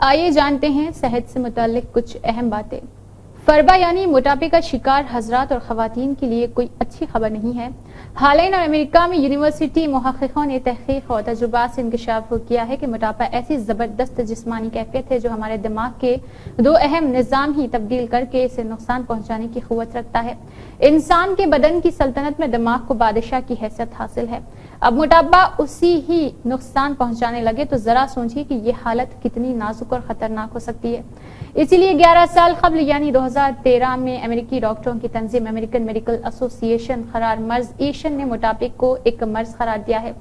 آئیے جانتے ہیں صحت سے متعلق کچھ اہم باتیں۔ فربا یعنی موٹاپے کا شکار حضرات اور خواتین کے لیے کوئی اچھی خبر نہیں ہے۔ ہالینڈ اور امریکہ میں یونیورسٹی محققوں نے تحقیق اور تجربات سے انکشاف کیا ہے کہ موٹاپا ایسی زبردست جسمانی کیفیت ہے جو ہمارے دماغ کے دو اہم نظام ہی تبدیل کر کے اسے نقصان پہنچانے کی قوت رکھتا ہے۔ انسان کے بدن کی سلطنت میں دماغ کو بادشاہ کی حیثیت حاصل ہے۔ اب موٹاپا اسی ہی نقصان پہنچانے لگے تو ذرا سوچیے کہ یہ حالت کتنی نازک اور خطرناک ہو سکتی ہے۔ اسی لیے 11 سال قبل یعنی 2013 میں امریکی ڈاکٹروں کی تنظیم امریکن میڈیکل ایسوسی ایشن قرار مرض ایشن نے موٹاپے کو ایک مرض قرار دیا ہے۔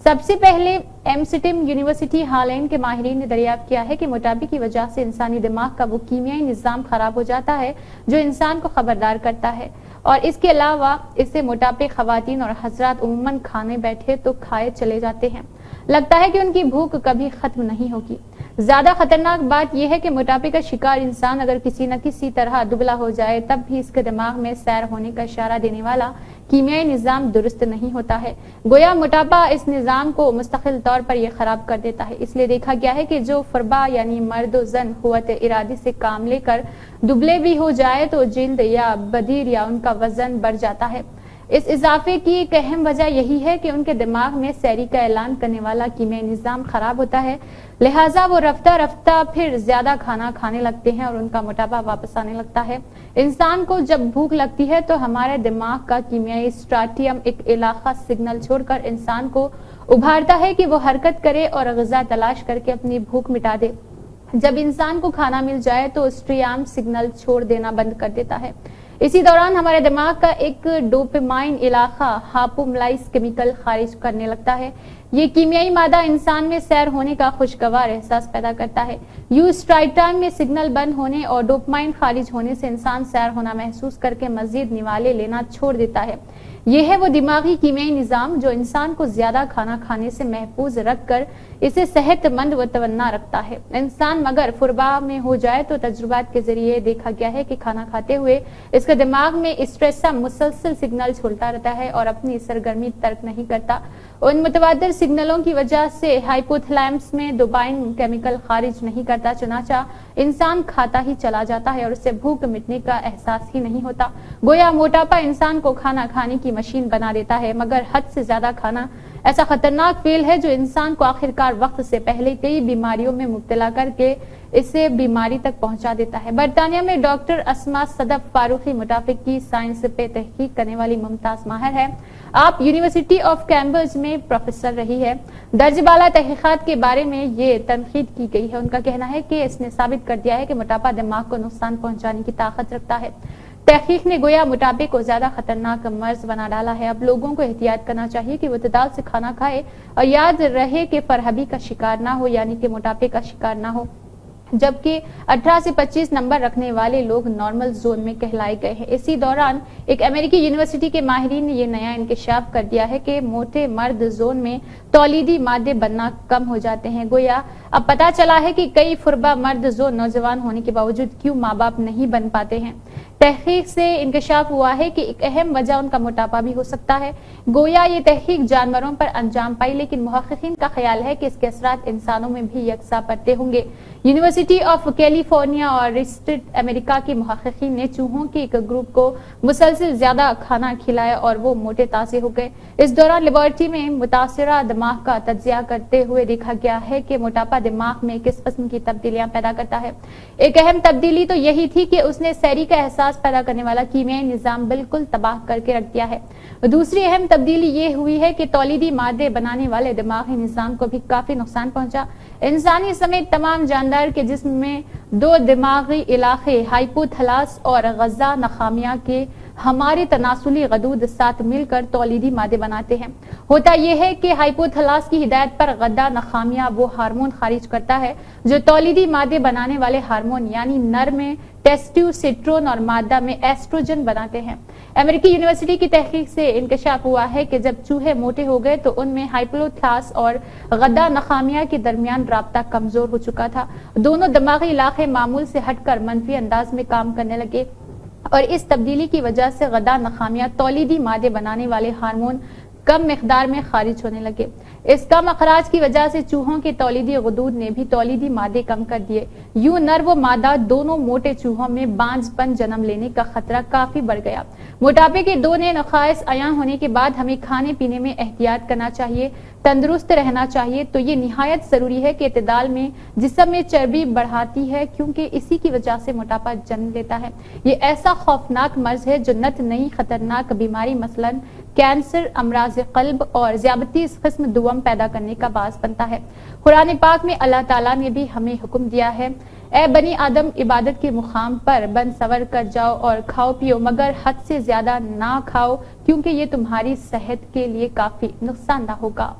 سب سے پہلے ایمسٹم یونیورسٹی ہالینڈ کے ماہرین نے دریافت کیا ہے کہ موٹاپے کی وجہ سے انسانی دماغ کا وہ کیمیائی نظام خراب ہو جاتا ہے جو انسان کو خبردار کرتا ہے، اور اس کے علاوہ اس سے موٹاپے خواتین اور حضرات عموماً کھانے بیٹھے تو کھائے چلے جاتے ہیں، لگتا ہے کہ ان کی بھوک کبھی ختم نہیں ہوگی۔ زیادہ خطرناک بات یہ ہے کہ موٹاپے کا شکار انسان اگر کسی نہ کسی طرح دبلا ہو جائے تب بھی اس کے دماغ میں سیر ہونے کا اشارہ دینے والا کیمیائی نظام درست نہیں ہوتا ہے، گویا موٹاپا اس نظام کو مستقل طور پر یہ خراب کر دیتا ہے۔ اس لیے دیکھا گیا ہے کہ جو فربا یعنی مرد و زن قوت ارادی سے کام لے کر دبلے بھی ہو جائے تو جلد یا بدیر یا ان کا وزن بڑھ جاتا ہے۔ اس اضافے کی ایک اہم وجہ یہی ہے کہ ان کے دماغ میں سیری کا اعلان کرنے والا کیمیائی نظام خراب ہوتا ہے، لہٰذا وہ رفتہ رفتہ پھر زیادہ کھانا کھانے لگتے ہیں اور ان کا موٹاپا واپس آنے لگتا ہے۔ انسان کو جب بھوک لگتی ہے تو ہمارے دماغ کا کیمیائی اسٹاٹیم ایک علاقہ سگنل چھوڑ کر انسان کو ابھارتا ہے کہ وہ حرکت کرے اور غذا تلاش کر کے اپنی بھوک مٹا دے۔ جب انسان کو کھانا مل جائے تو اسٹریام سگنل چھوڑ دینا بند کر دیتا ہے۔ اسی دوران ہمارے دماغ کا ایک ڈوپامائن علاقہ ہاپوملائز کیمیکل خارج کرنے لگتا ہے۔ یہ کیمیائی مادہ انسان میں سیر ہونے کا خوشگوار احساس پیدا کرتا ہے۔ یو اسٹرائٹائم میں سگنل بند ہونے اور ڈوپامائن خارج ہونے سے انسان سیر ہونا محسوس کر کے مزید نوالے لینا چھوڑ دیتا ہے۔ یہ ہے وہ دماغی کیمیائی نظام جو انسان کو زیادہ کھانا کھانے سے محفوظ رکھ کر اسے صحت مند و توانا رکھتا ہے۔ انسان مگر فربا میں ہو جائے تو تجربات کے ذریعے دیکھا گیا ہے کہ کھانا کھاتے ہوئے اس کے دماغ میں اسٹریس مسلسل سگنل چھوڑتا رہتا ہے اور اپنی سرگرمی ترک نہیں کرتا۔ ان متبادل سگنلوں کی وجہ سے ہائپوتھیلیمس میں ڈوپامائن کیمیکل خارج نہیں کرتا، چنانچہ انسان کھاتا ہی چلا جاتا ہے اور اسے بھوک مٹنے کا احساس ہی نہیں ہوتا۔ گویا موٹاپا انسان کو کھانا کھانے کی مشین بنا دیتا ہے، مگر حد سے زیادہ کھانا ایسا خطرناک فعل ہے جو انسان کو آخرکار وقت سے پہلے کئی بیماریوں میں مبتلا کر کے اسے بیماری تک پہنچا دیتا ہے۔ برطانیہ میں ڈاکٹر اسما صدف فاروقی موٹاپے کی سائنس پہ تحقیق کرنے والی ممتاز ماہر ہے۔ آپ یونیورسٹی آف کیمبرج میں پروفیسر رہی ہے۔ درجہ بالا تحقیقات کے بارے میں یہ تنقید کی گئی ہے۔ ان کا کہنا ہے کہ اس نے ثابت کر دیا ہے کہ موٹاپا دماغ کو نقصان پہنچانے کی طاقت رکھتا ہے۔ تحقیق نے گویا موٹاپے کو زیادہ خطرناک مرض بنا ڈالا ہے۔ اب لوگوں کو احتیاط کرنا چاہیے کہ وہ اعتدال سے کھانا کھائے اور یاد رہے کہ فرہبی کا شکار نہ ہو، یعنی کہ موٹاپے کا شکار نہ ہو، جبکہ 18 سے 25 نمبر رکھنے والے لوگ نارمل زون میں کہلائے گئے ہیں۔ اسی دوران ایک امریکی یونیورسٹی کے ماہرین نے یہ نیا انکشاف کر دیا ہے کہ موٹے مرد زون میں تولیدی مادے بننا کم ہو جاتے ہیں۔ گویا اب پتا چلا ہے کہ کئی فربا مرد زون نوجوان ہونے کے باوجود کیوں ماں باپ نہیں بن پاتے ہیں۔ تحقیق سے انکشاف ہوا ہے کہ ایک اہم وجہ ان کا موٹاپا بھی ہو سکتا ہے۔ گویا یہ تحقیق جانوروں پر انجام پائی، لیکن محققین کا خیال ہے کہ اس کے اثرات انسانوں میں بھی یکساں پڑتے ہوں گے۔ یونیورسٹی آف کیلیفورنیا اور ریسٹڈ امریکہ کے محققین نے چوہوں کے ایک گروپ کو مسلسل زیادہ کھانا کھلایا اور وہ موٹے تازے ہو گئے۔ اس دوران لیبارٹری میں متاثرہ دماغ کا تجزیہ کرتے ہوئے دیکھا گیا ہے کہ موٹاپا دماغ میں کس قسم کی تبدیلیاں پیدا کرتا ہے۔ ایک اہم تبدیلی تو یہی تھی کہ اس نے سیری کا احساس پیدا کرنے والا کیمیائی نظام بالکل تباہ کر کے رکھ دیا ہے۔ دوسری اہم تبدیلی یہ ہوئی ہے کہ تولیدی مادے بنانے والے دماغی نظام کو بھی کافی نقصان پہنچا۔ انسانی سمیت تمام جاندار کے جسم میں دو دماغی علاقے ہائپوتھلاس اور غدہ نخامیہ کے ہمارے تناسلی غدود ساتھ مل کر تولیدی مادے بناتے ہیں۔ ہوتا یہ ہے کہ ہائپوتھلاس کی ہدایت پر غدہ نخامیہ وہ ہارمون خارج کرتا ہے جو تولیدی مادے بنانے والے ہارمون یعنی نر میں ٹیسٹوسٹیرون اور مادہ میں ایسٹروجن بناتے ہیں۔ امریکی یونیورسٹی کی تحقیق سے انکشاف ہوا ہے کہ جب چوہے موٹے ہو گئے تو ان میں ہائپوتھلاس اور غدہ نخامیہ کے درمیان رابطہ کمزور ہو چکا تھا۔ دونوں دماغی علاقے معمول سے ہٹ کر منفی انداز میں کام کرنے لگے اور اس تبدیلی کی وجہ سے غدہ نخامیہ تولیدی مادے بنانے والے ہارمون کم مقدار میں خارج ہونے لگے۔ اس کم اخراج کی وجہ سے چوہوں کے تولیدی غدود نے بھی تولیدی مادے کم کر دیے۔ یوں نر و مادہ دونوں موٹے چوہوں میں بانجھ پن جنم لینے کا خطرہ کافی بڑھ گیا۔ موٹاپے کے دو نئے نقائص عیاں ہونے کے بعد ہمیں کھانے پینے میں احتیاط کرنا چاہیے، تندرست رہنا چاہیے، تو یہ نہایت ضروری ہے کہ اعتدال میں جسم میں چربی بڑھاتی ہے، کیونکہ اسی کی وجہ سے موٹاپا جنم لیتا ہے۔ یہ ایسا خوفناک مرض ہے جو نت نئی خطرناک بیماری مثلاً کینسر، امراض قلب اور ذیابطیس قسم دوم پیدا کرنے کا باعث بنتا ہے۔ قرآن پاک میں اللہ تعالیٰ نے بھی ہمیں حکم دیا ہے، اے بنی آدم، عبادت کے مقام پر بن سور کر جاؤ اور کھاؤ پیو، مگر حد سے زیادہ نہ کھاؤ، کیونکہ یہ تمہاری صحت کے لیے کافی نقصان دہ ہوگا۔